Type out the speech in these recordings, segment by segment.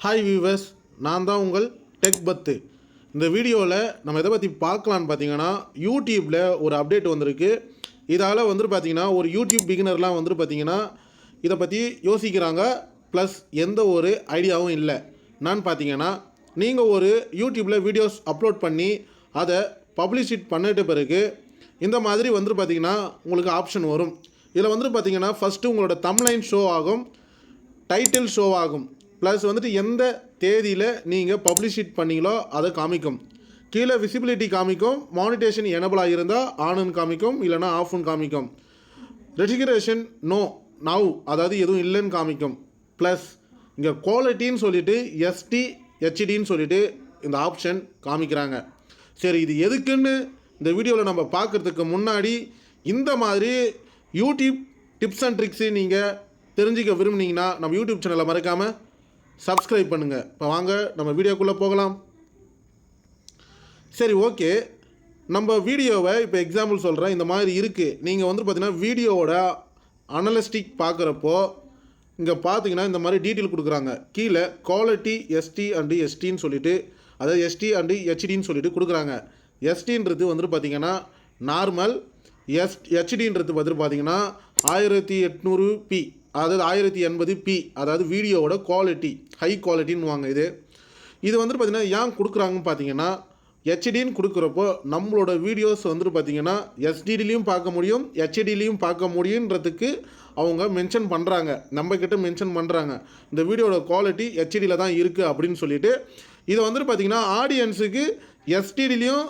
Hi viewers, நான் தான் உங்கள் டெக் பத்து. இந்த வீடியோவில் நம்ம எதை பற்றி பார்க்கலான்னு பார்த்தீங்கன்னா, யூடியூப்பில் ஒரு அப்டேட் வந்திருக்கு. இதால் பார்த்திங்கன்னா ஒரு யூடியூப் பிகினர்லாம் பார்த்திங்கன்னா இதை பற்றி யோசிக்கிறாங்க. ப்ளஸ் எந்த ஒரு ஐடியாவும் இல்லை. நான் பார்த்தீங்கன்னா நீங்கள் ஒரு யூடியூப்பில் வீடியோஸ் அப்லோட் பண்ணி அதை பப்ளிஷிட் பண்ணிட்ட பிறகு இந்த மாதிரி பார்த்திங்கன்னா உங்களுக்கு ஆப்ஷன் வரும். இதில் பார்த்திங்கன்னா ஃபஸ்ட்டு உங்களோட தம்ப்லைன் ஷோ ஆகும், டைட்டில் ஷோ ஆகும், ப்ளஸ் எந்த தேதியில் நீங்கள் பப்ளிஷிட் பண்ணீங்களோ அதை காமிக்கும். கீழே விசிபிலிட்டி காமிக்கும். மானிட்டேஷன் எனபிளாக இருந்தால் ஆனுன்னு காமிக்கும், இல்லைனா ஆஃப்னு காமிக்கும். ரெஜிஸ்ட்ரேஷன் நோ நவ், அதாவது எதுவும் இல்லைன்னு காமிக்கும். ப்ளஸ் இங்கே குவாலிட்டின்னு சொல்லிவிட்டு எஸ்டி ஹெச்டின்னு சொல்லிவிட்டு இந்த ஆப்ஷன் காமிக்கிறாங்க. சரி, இது எதுக்குன்னு இந்த வீடியோவில் நம்ம பார்க்குறதுக்கு முன்னாடி இந்த மாதிரி யூடியூப் டிப்ஸ் அண்ட் ட்ரிக்ஸு நீங்கள் தெரிஞ்சிக்க விரும்புனீங்கன்னா நம்ம யூடியூப் சேனலை மறக்காமல் சப்ஸ்கிரைப் பண்ணுங்கள். இப்போ வாங்க நம்ம வீடியோக்குள்ளே போகலாம். சரி, ஓகே. நம்ம வீடியோவை இப்போ எக்ஸாம்பிள் சொல்கிறேன். இந்த மாதிரி இருக்குது. நீங்கள் பார்த்தீங்கன்னா வீடியோவோட அனலிஸ்டிக் பார்க்குறப்போ இங்கே பார்த்தீங்கன்னா இந்த மாதிரி டீட்டெயில் கொடுக்குறாங்க. கீழே குவாலிட்டி எஸ்டி அண்டு எஸ்டின்னு சொல்லிவிட்டு, அதாவது எஸ்டி அண்டு ஹெச்டின்னு சொல்லிட்டு கொடுக்குறாங்க. எஸ்டின்றது பார்த்திங்கன்னா நார்மல், ஹெச்டின்றது பார்த்திங்கன்னா 1800p, அதாவது 1080p, அதாவது வீடியோவோட குவாலிட்டி ஹை குவாலிட்டின்னு இது பார்த்திங்கன்னா ஏன் கொடுக்குறாங்கன்னு பார்த்தீங்கன்னா, ஹெச்டின்னு கொடுக்குறப்போ நம்மளோட வீடியோஸ் பார்த்திங்கன்னா எஸ்டிலையும் பார்க்க முடியும், ஹெச்டிலையும் பார்க்க முடியுன்றதுக்கு அவங்க மென்ஷன் பண்ணுறாங்க, நம்மக்கிட்ட மென்ஷன் பண்ணுறாங்க. இந்த வீடியோட குவாலிட்டி ஹெச்டியில் தான் இருக்குது அப்படின்னு சொல்லிட்டு இதை பார்த்திங்கன்னா ஆடியன்ஸுக்கு எஸ்டிலையும்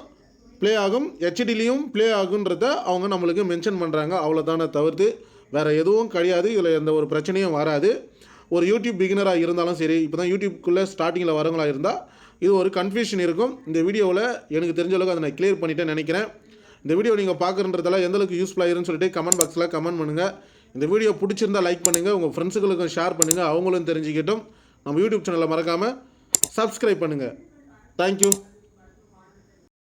ப்ளே ஆகும், ஹெச்டிலையும் ப்ளே ஆகுன்றத அவங்க நம்மளுக்கு மென்ஷன் பண்ணுறாங்க. அவ்வளோதானே தவிர்த்து வேறு எதுவும் கிடையாது. இதில் எந்த ஒரு பிரச்சனையும் வராது. ஒரு யூடியூப் பிகினராக இருந்தாலும் சரி, இப்போ தான் யூடியூப்குள்ளே ஸ்டார்டிங்கில் வரவங்களாக இருந்தால் இது ஒரு கன்ஃபியூஷன் இருக்கும். இந்த வீடியோவில் எனக்கு தெரிஞ்ச அளவுக்கு அதை நான் கிளியர் பண்ணிட்டேன்னு நினைக்கிறேன். இந்த வீடியோ நீங்கள் பார்க்குறன்றதால எந்தளவுக்கு யூஸ்ஃபுல்லாக இருக்குன்னு சொல்லிட்டு கமெண்ட் பாக்ஸில் கமெண்ட் பண்ணுங்கள். இந்த வீடியோ பிடிச்சிருந்தால் லைக் பண்ணுங்கள், உங்கள் ஃப்ரெண்ட்ஸுகளுக்கும் ஷேர் பண்ணுங்கள், அவங்களும் தெரிஞ்சுக்கிட்டும். நம்ம யூடியூப் சேனலை மறக்காமல் சப்ஸ்கிரைப் பண்ணுங்கள். தேங்க்யூ.